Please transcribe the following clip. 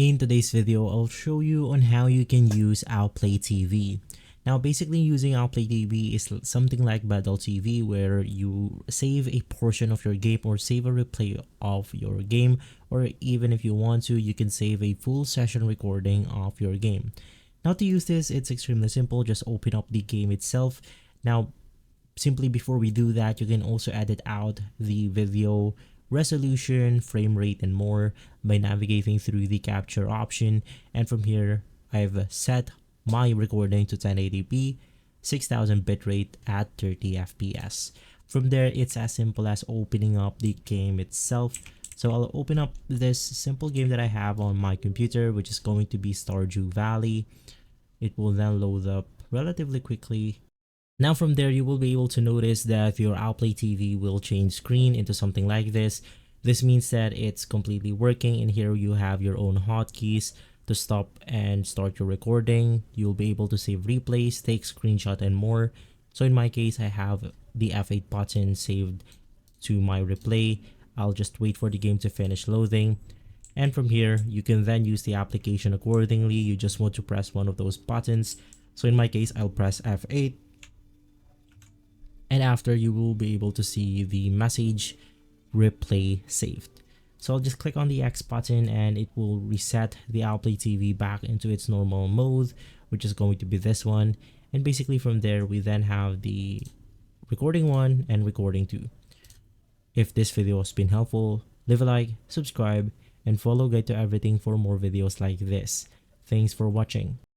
In today's video, I'll show you on how you can use Outplay TV. Now, basically using Outplay TV is something like Battle TV where you save a portion of your game or save a replay of your game, or even if you want to, you can save a full session recording of your game. Now, to use this, it's extremely simple. Just open up the game itself. Now, simply before we do that, you can also edit out the video resolution, frame rate, and more by navigating through the capture option. And from here, I've set my recording to 1080p, 6000 bitrate at 30 fps. From there, it's as simple as opening up the game itself. So I'll open up this simple game that I have on my computer, which is going to be Stardew Valley. It will then load up relatively quickly. Now from there, you will be able to notice that your Outplay TV will change screen into something like this. This means that it's completely working, and here you have your own hotkeys to stop and start your recording. You'll be able to save replays, take screenshot, and more. So in my case, I have the F8 button saved to my replay. I'll just wait for the game to finish loading. And from here, you can then use the application accordingly. You just want to press one of those buttons. So in my case, I'll press F8. And after, you will be able to see the message replay saved. So I'll just click on the X button and it will reset the Outplay TV back into its normal mode, which is going to be this one. And basically from there, we then have the recording 1 and recording 2. If this video has been helpful, leave a like, subscribe, and follow Guide to Everything for more videos like this. Thanks for watching.